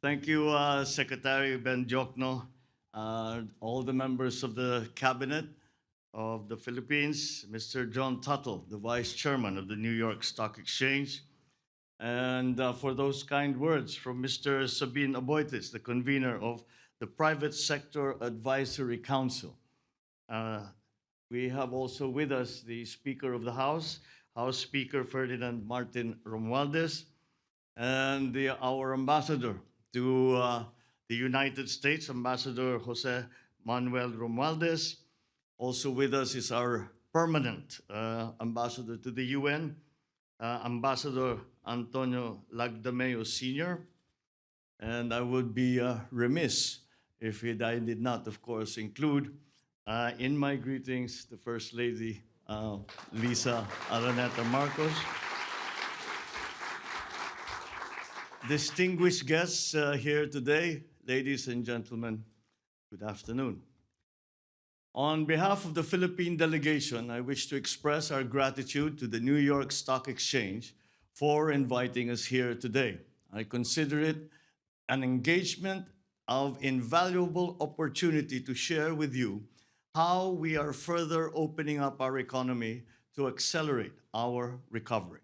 Thank you, Secretary Ben Jokno, all the members of the Cabinet of the Philippines, Mr. John Tuttle, the Vice Chairman of the New York Stock Exchange, and for those kind words from Mr. Sabin Aboitis, the convener of the Private Sector Advisory Council. Uh, we have also with us the Speaker of the House, House Speaker Ferdinand Martin Romualdez, and our ambassador to the United States, Ambassador Jose Manuel Romualdez. Also with us is our permanent ambassador to the UN, Ambassador Antonio Lagdameo Sr. And I would be remiss if I did not, of course, include in my greetings the First Lady, Lisa Araneta Marcos. Distinguished guests here today, ladies and gentlemen, good afternoon. On behalf of the Philippine delegation, I wish to express our gratitude to the New York Stock Exchange for inviting us here today. I consider it an engagement of invaluable opportunity to share with you how we are further opening up our economy to accelerate our recovery.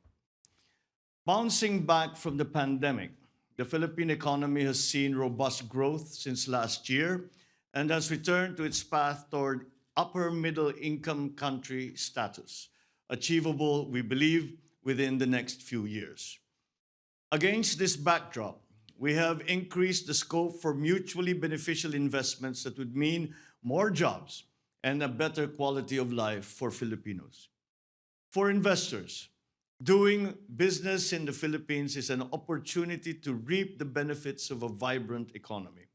Bouncing back from the pandemic, the Philippine economy has seen robust growth since last year and has returned to its path toward upper middle income country status, achievable, we believe, within the next few years. Against this backdrop, we have increased the scope for mutually beneficial investments that would mean more jobs and a better quality of life for Filipinos. For investors, doing business in the Philippines is an opportunity to reap the benefits of a vibrant economy.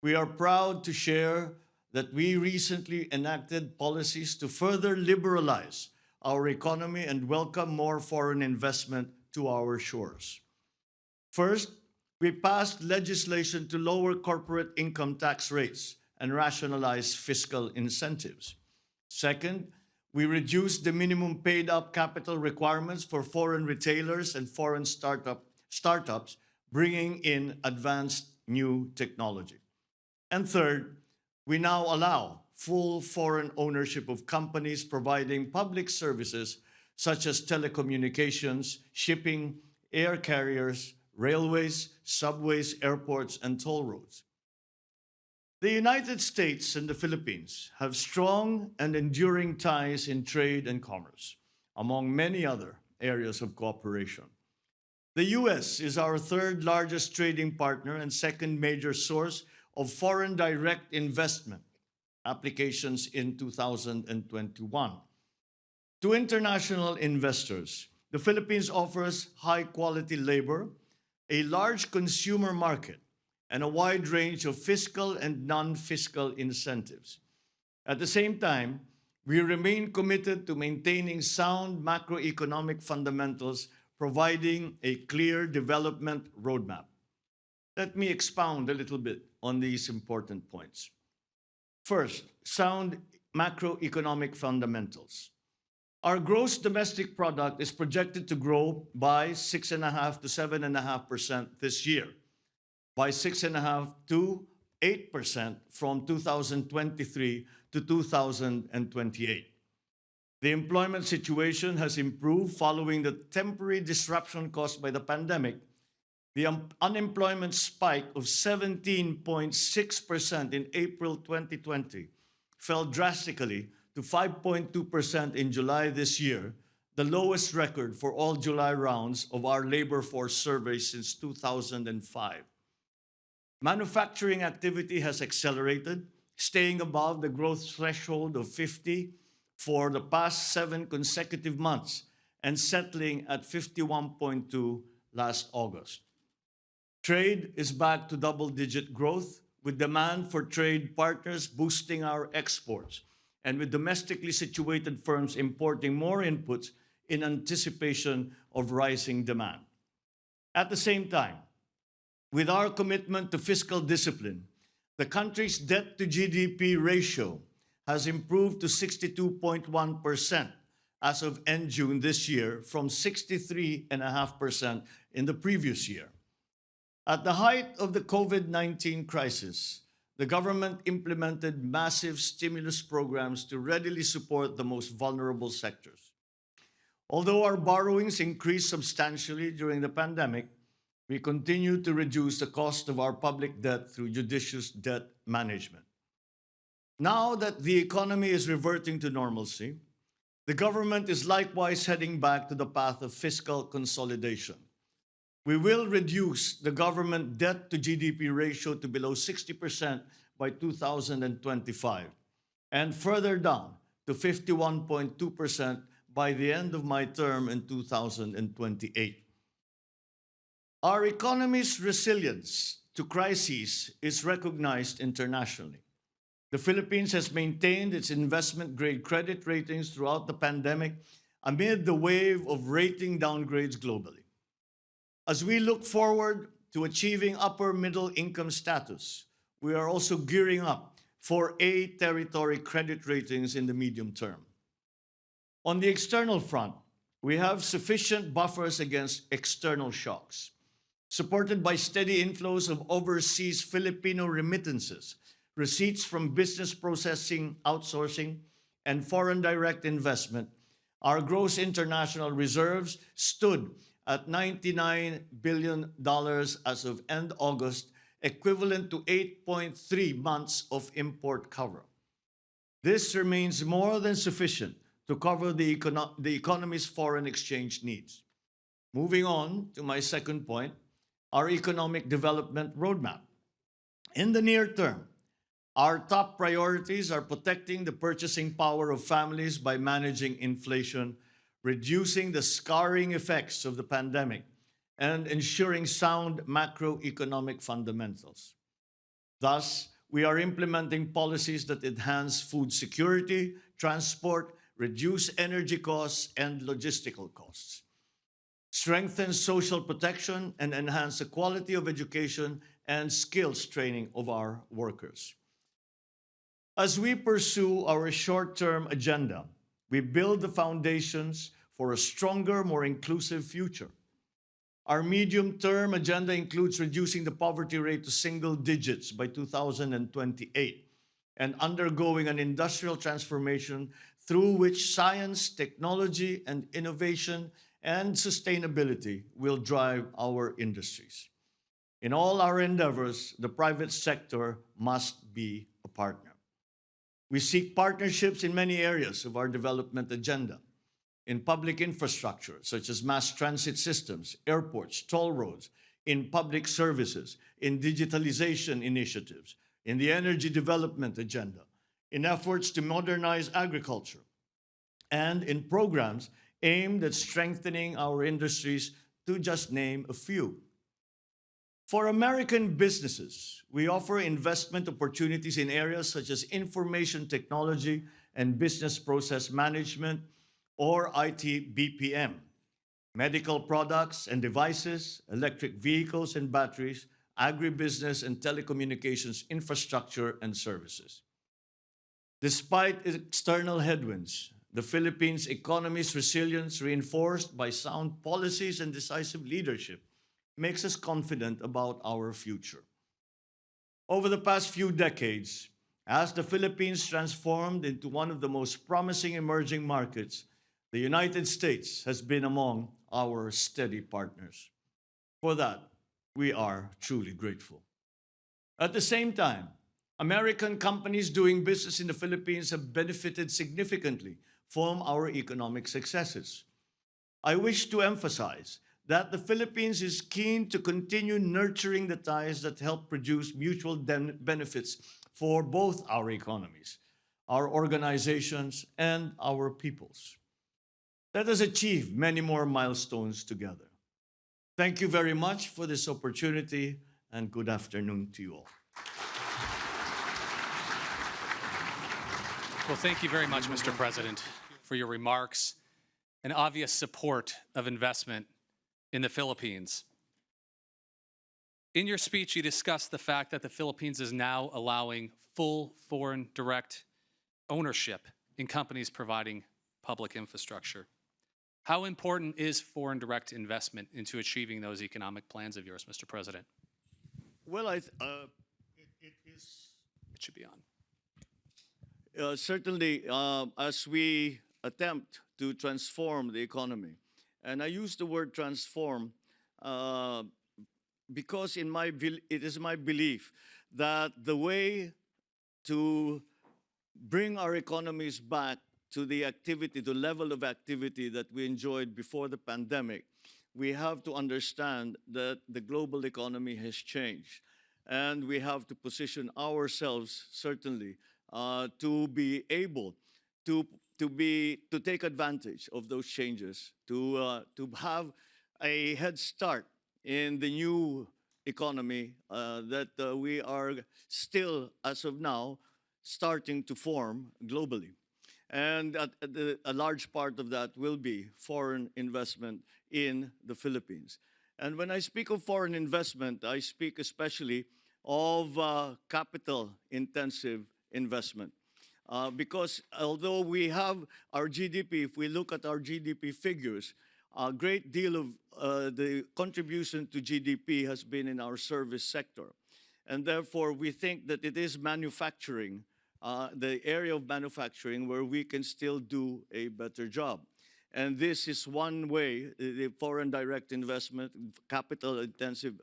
We are proud to share that we recently enacted policies to further liberalize our economy and welcome more foreign investment to our shores. First, we passed legislation to lower corporate income tax rates and rationalize fiscal incentives. Second, we reduced the minimum paid-up capital requirements for foreign retailers and foreign startups, bringing in advanced new technology. And third, we now allow full foreign ownership of companies providing public services such as telecommunications, shipping, air carriers, railways, subways, airports, and toll roads. The United States and the Philippines have strong and enduring ties in trade and commerce, among many other areas of cooperation. The US is our third largest trading partner and second major source of foreign direct investment applications in 2021. To international investors, the Philippines offers high-quality labor, a large consumer market, and a wide range of fiscal and non-fiscal incentives. At the same time, we remain committed to maintaining sound macroeconomic fundamentals, providing a clear development roadmap. Let me expound a little bit on these important points. First, sound macroeconomic fundamentals. Our gross domestic product is projected to grow by 6.5% to 7.5% this year, by 6.5% to 8% from 2023 to 2028. The employment situation has improved following the temporary disruption caused by the pandemic. The unemployment spike of 17.6% in April 2020 fell drastically to 5.2% in July this year, the lowest record for all July rounds of our labor force survey since 2005. Manufacturing activity has accelerated, staying above the growth threshold of 50 for the past 7 consecutive months and settling at 51.2 last August. Trade is back to double-digit growth, with demand for trade partners boosting our exports and with domestically situated firms importing more inputs in anticipation of rising demand. At the same time, with our commitment to fiscal discipline, the country's debt-to-GDP ratio has improved to 62.1% as of end June this year from 63.5% in the previous year. At the height of the COVID-19 crisis, the government implemented massive stimulus programs to readily support the most vulnerable sectors. Although our borrowings increased substantially during the pandemic, we continue to reduce the cost of our public debt through judicious debt management. Now that the economy is reverting to normalcy, the government is likewise heading back to the path of fiscal consolidation. We will reduce the government debt to GDP ratio to below 60% by 2025 and further down to 51.2% by the end of my term in 2028. Our economy's resilience to crises is recognized internationally. The Philippines has maintained its investment-grade credit ratings throughout the pandemic amid the wave of rating downgrades globally. As we look forward to achieving upper middle income status, we are also gearing up for A territory credit ratings in the medium term. On the external front, we have sufficient buffers against external shocks, supported by steady inflows of overseas Filipino remittances, receipts from business processing, outsourcing, and foreign direct investment. Our gross international reserves stood at $99 billion as of end August, equivalent to 8.3 months of import cover. This remains more than sufficient to cover the economy's foreign exchange needs. Moving on to my second point, our economic development roadmap. In the near term, our top priorities are protecting the purchasing power of families by managing inflation, reducing the scarring effects of the pandemic, and ensuring sound macroeconomic fundamentals. Thus, we are implementing policies that enhance food security, transport, reduce energy costs, and logistical costs, strengthen social protection, and enhance the quality of education and skills training of our workers. As we pursue our short-term agenda, we build the foundations for a stronger, more inclusive future. Our medium-term agenda includes reducing the poverty rate to single digits by 2028 and undergoing an industrial transformation through which science, technology, and innovation and sustainability will drive our industries. In all our endeavors, the private sector must be a partner. We seek partnerships in many areas of our development agenda. In public infrastructure, such as mass transit systems, airports, toll roads, in public services, in digitalization initiatives, in the energy development agenda, in efforts to modernize agriculture, and in programs aimed at strengthening our industries, to just name a few. For American businesses, we offer investment opportunities in areas such as information technology and business process management, or IT/BPM, medical products and devices, electric vehicles and batteries, agribusiness and telecommunications infrastructure and services. Despite external headwinds, the Philippines' economy's resilience, reinforced by sound policies and decisive leadership, makes us confident about our future. Over the past few decades, as the Philippines transformed into one of the most promising emerging markets, the United States has been among our steady partners. For that, we are truly grateful. At the same time, American companies doing business in the Philippines have benefited significantly from our economic successes. I wish to emphasize that the Philippines is keen to continue nurturing the ties that help produce mutual benefits for both our economies, our organizations, and our peoples. Let us achieve many more milestones together. Thank you very much for this opportunity, and good afternoon to you all. Well, thank you very much, Mr. President, for your remarks and obvious support of investment in the Philippines. In your speech, you discussed the fact that the Philippines is now allowing full foreign direct ownership in companies providing public infrastructure. How important is foreign direct investment into achieving those economic plans of yours, Mr. President? Well, it is It should be on. certainly as we attempt to transform the economy, and I use the word transform uh, because it is my belief that the way to bring our economies back to the activity, the level of activity that we enjoyed before the pandemic, we have to understand that the global economy has changed. And we have to position ourselves, certainly, to be able to, to take advantage of those changes, to have a head start in the new economy that we are still, as of now, starting to form globally. And a large part of that will be foreign investment in the Philippines. And when I speak of foreign investment, I speak especially of capital intensive investment. Because although we have our GDP, if we look at our GDP figures, a great deal of the contribution to GDP has been in our service sector. And therefore, we think that it is manufacturing, the area of manufacturing where we can still do a better job. And this is one way, the foreign direct investment, capital intensive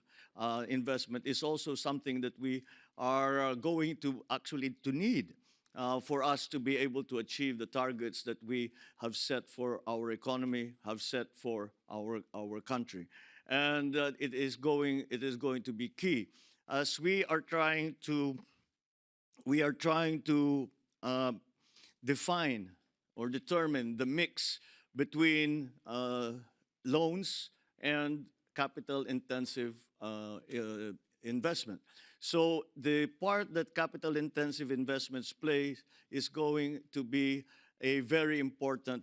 investment is also something that we are going to actually to need for us to be able to achieve the targets that we have set for our economy, have set for our country. And it is going to be key as we are trying to define or determine the mix between loans and capital intensive investment. So the part that capital intensive investments play is going to be a very important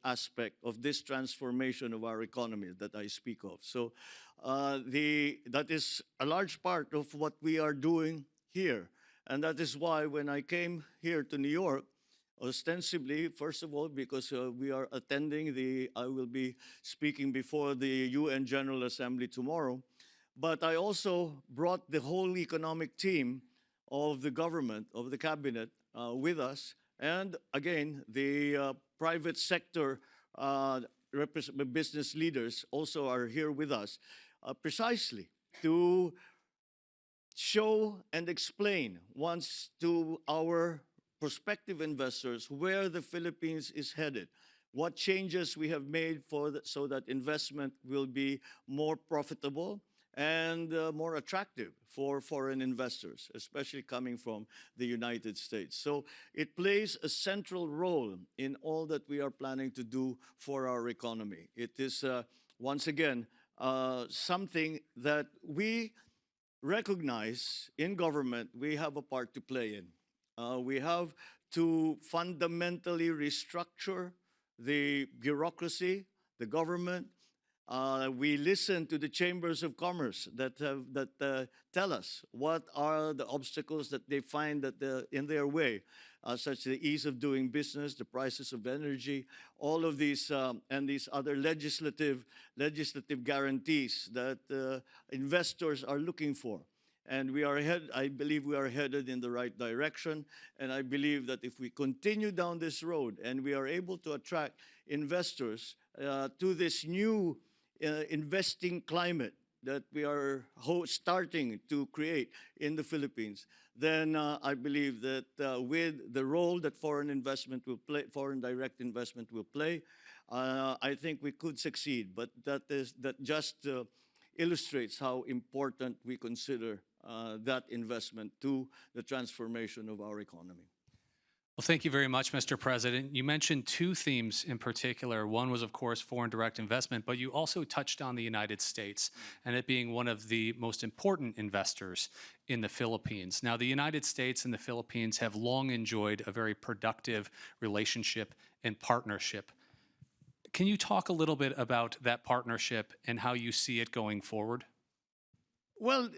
aspect of this transformation of our economy that I speak of. So that is a large part of what we are doing here. And that is why when I came here to New York, ostensibly, first of all, because we are attending I will be speaking before the UN General Assembly tomorrow, but I also brought the whole economic team of the government, of the cabinet, with us. And again, the private sector business leaders also are here with us, precisely to show and explain once to our prospective investors where the Philippines is headed, what changes we have made so that investment will be more profitable and more attractive for foreign investors, especially coming from the United States. So it plays a central role in all that we are planning to do for our economy. It is, once again, something that we recognize in government we have a part to play in. We have to fundamentally restructure the bureaucracy, the government. We listen to the chambers of commerce that tell us what are the obstacles that they find that in their way, such as the ease of doing business, the prices of energy, all of these and these other legislative guarantees that investors are looking for. And I believe we are headed in the right direction. And I believe that if we continue down this road and we are able to attract investors to this new investing climate that we are starting to create in the Philippines, then I believe that with the role that foreign direct investment will play, I think we could succeed. But that just illustrates how important we consider that investment to the transformation of our economy. Well, thank you very much, Mr. President. You mentioned two themes in particular. One was, of course, foreign direct investment, but you also touched on the United States and it being one of the most important investors in the Philippines. Now, the United States and the Philippines have long enjoyed a very productive relationship and partnership. Can you talk a little bit about that partnership and how you see it going forward? Well,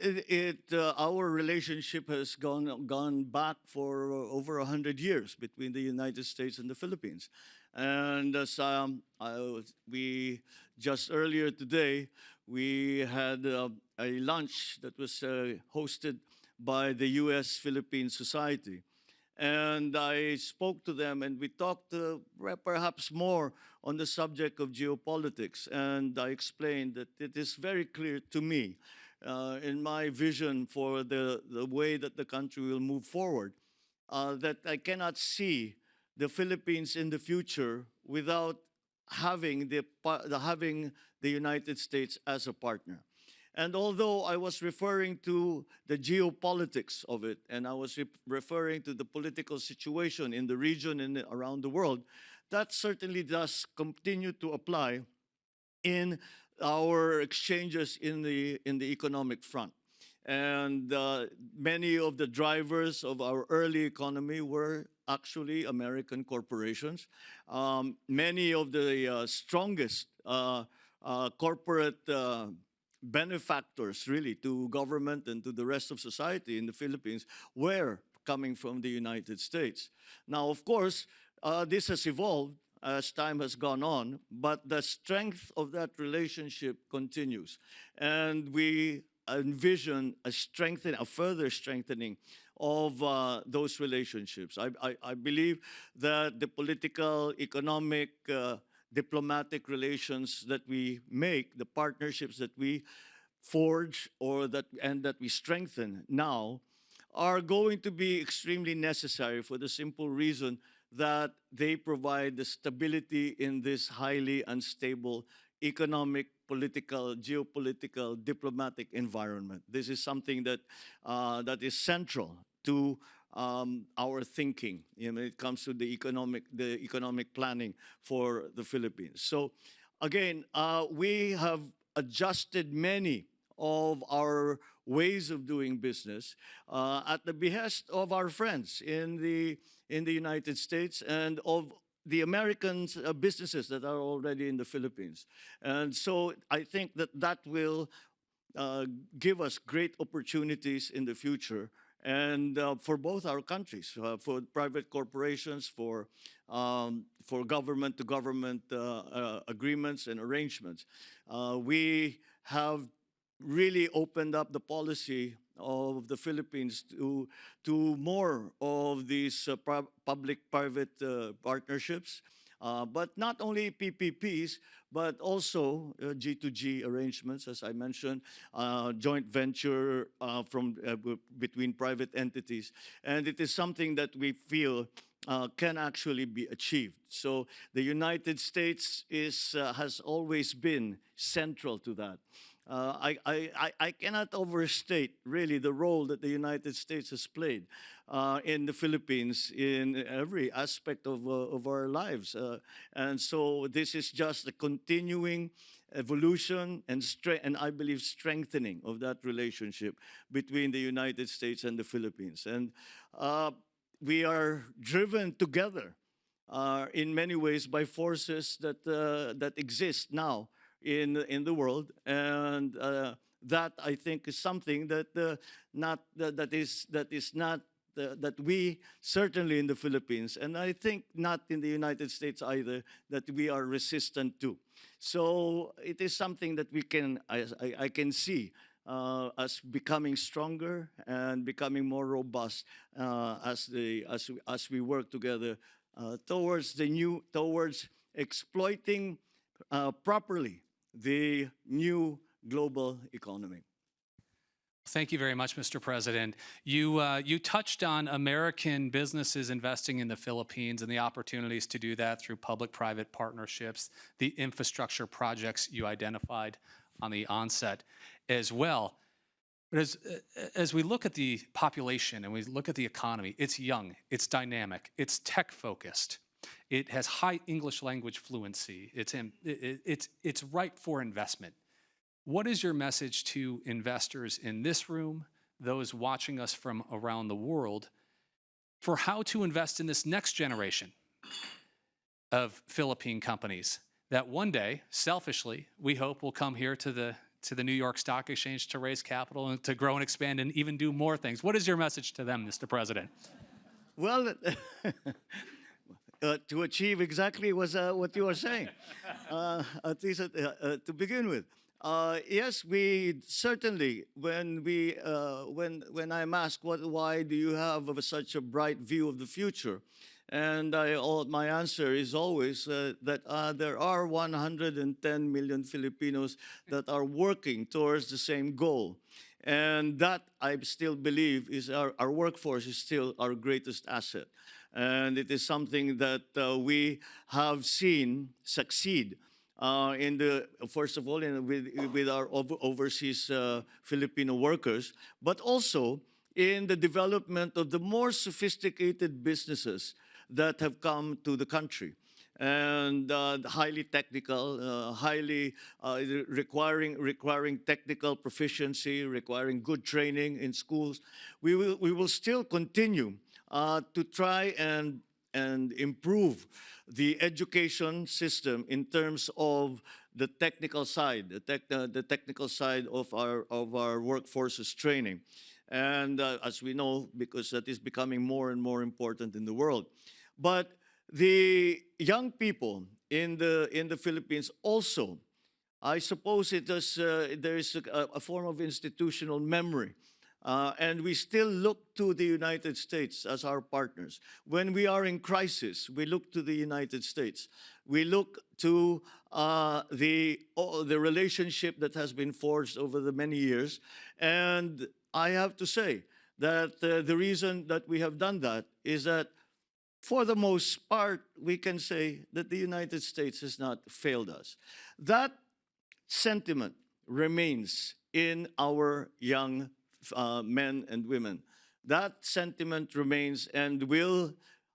our relationship has gone back for over 100 years between the United States and the Philippines. And as we just earlier today, we had a lunch that was hosted by the U.S.-Philippine Society. And I spoke to them, and we talked perhaps more on the subject of geopolitics. And I explained that it is very clear to me, in my vision for the way that the country will move forward, that I cannot see the Philippines in the future without having the United States as a partner. And although I was referring to the geopolitics of it, and I was referring to the political situation in the region and around the world, that certainly does continue to apply in our exchanges in the economic front. And many of the drivers of our early economy were actually American corporations. Many of the strongest corporate benefactors, really, to government and to the rest of society in the Philippines were coming from the United States. Now, of course, this has evolved as time has gone on, but the strength of that relationship continues. And we envision a further strengthening of those relationships. I believe that the political, economic, diplomatic relations that we make, the partnerships that we forge and that we strengthen now, are going to be extremely necessary for the simple reason that they provide the stability in this highly unstable economic, political, geopolitical, diplomatic environment. This is something that that is central to our thinking when it comes to the economic planning for the Philippines. So, again, we have adjusted many of our ways of doing business at the behest of our friends in the United States and of the American businesses that are already in the Philippines. And so I think that will give us great opportunities in the future, and for both our countries, for private corporations, for government-to-government agreements and arrangements. We have really opened up the policy of the Philippines to more of these public-private partnerships, but not only PPPs, but also G2G arrangements, as I mentioned, joint venture between private entities. And it is something that we feel can actually be achieved. So the United States has always been central to that. I cannot overstate really the role that the United States has played in the Philippines in every aspect of our lives. And so this is just a continuing evolution and I believe strengthening of that relationship between the United States and the Philippines. And we are driven together in many ways by forces that exist now in the world, and that I think is something that we certainly in the Philippines, and I think not in the United States either, that we are resistant to. So it is something that I can see as becoming stronger and becoming more robust as we work together towards exploiting properly the new global economy. Thank you very much, Mr. President. You touched on American businesses investing in the Philippines and the opportunities to do that through public-private partnerships, the infrastructure projects you identified on the onset as well. But as we look at the population and we look at the economy, it's young, it's dynamic, it's tech-focused. It has high English language fluency. It's ripe for investment. What is your message to investors in this room, those watching us from around the world, for how to invest in this next generation of Philippine companies that one day, selfishly, we hope will come here to the New York Stock Exchange to raise capital and to grow and expand and even do more things? What is your message to them, Mr. President? Well, to achieve exactly what you are saying, at least to begin with. Yes, we certainly. When I'm asked why do you have such a bright view of the future, and my answer is always that there are 110 million Filipinos that are working towards the same goal, and that I still believe is our workforce is still our greatest asset, and it is something that we have seen succeed in the first of all with our overseas Filipino workers, but also in the development of the more sophisticated businesses that have come to the country and highly technical, highly requiring technical proficiency, requiring good training in schools. We will still continue to try and improve the education system in terms of the technical side, the technical side of our workforce's training, and as we know, because that is becoming more and more important in the world. But the young people in the Philippines also, I suppose there is a form of institutional memory. And we still look to the United States as our partners. When we are in crisis, we look to the United States. We look to the relationship that has been forged over the many years. And I have to say that the reason that we have done that is that for the most part, we can say that the United States has not failed us. That sentiment remains in our young men and women. That sentiment remains and will,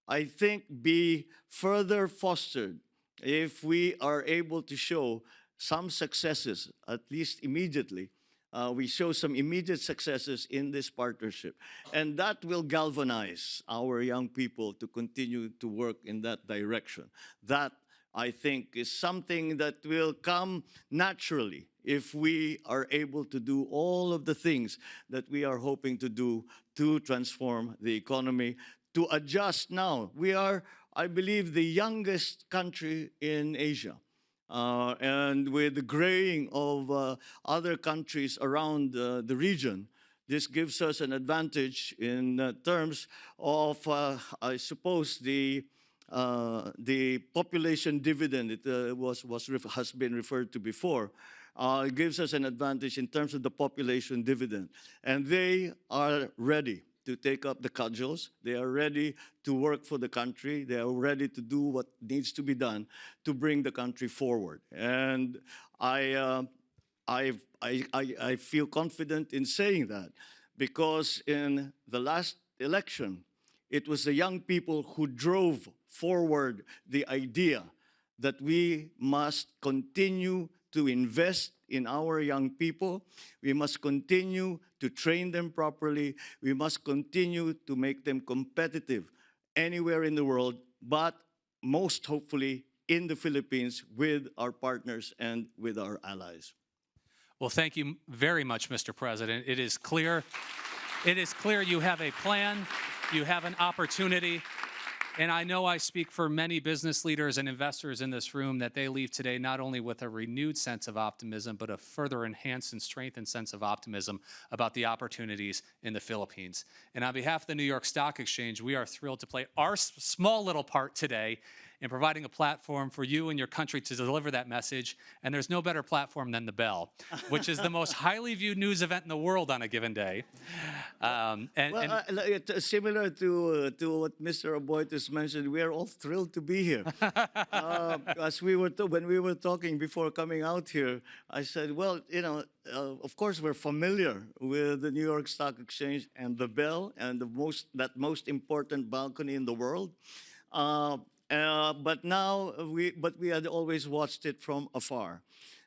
I think, be further fostered if we are able to show some successes, at least immediately. We show some immediate successes in this partnership. And that will galvanize our young people to continue to work in that direction. That, I think, is something that will come naturally if we are able to do all of the things that we are hoping to do to transform the economy, to adjust now. We are, I believe, the youngest country in Asia. And with the graying of other countries around the region, this gives us an advantage in terms of, I suppose, the population dividend. It has been referred to before. It gives us an advantage in terms of the population dividend, and they are ready to take up the cudgels. They are ready to work for the country. They are ready to do what needs to be done to bring the country forward. And I feel confident in saying that because in the last election, it was the young people who drove forward the idea that we must continue to invest in our young people. We must continue to train them properly. We must continue to make them competitive anywhere in the world, but most hopefully in the Philippines with our partners and with our allies. Well, thank you very much, Mr. President. It is clear you have a plan, you have an opportunity. And I know I speak for many business leaders and investors in this room that they leave today not only with a renewed sense of optimism, but a further enhanced and strengthened sense of optimism about the opportunities in the Philippines. And on behalf of the New York Stock Exchange, we are thrilled to play our small little part today in providing a platform for you and your country to deliver that message. And there's no better platform than the Bell, which is the most highly viewed news event in the world on a given day. Similar to what Mr. Aboitis mentioned, we are all thrilled to be here. As when we were talking before coming out here, I said, well, of course we're familiar with the New York Stock Exchange and the Bell and that most important balcony in the world. But we had always watched it from afar,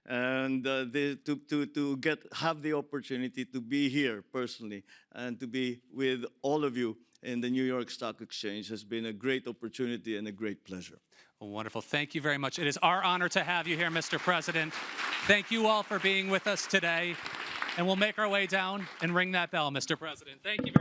and to have the opportunity to be here personally and to be with all of you in the New York Stock Exchange has been a great opportunity and a great pleasure. Well, wonderful. Thank you very much. It is our honor to have you here, Mr. President. Thank you all for being with us today, and we'll make our way down and ring that bell, Mr. President. Thank you very much.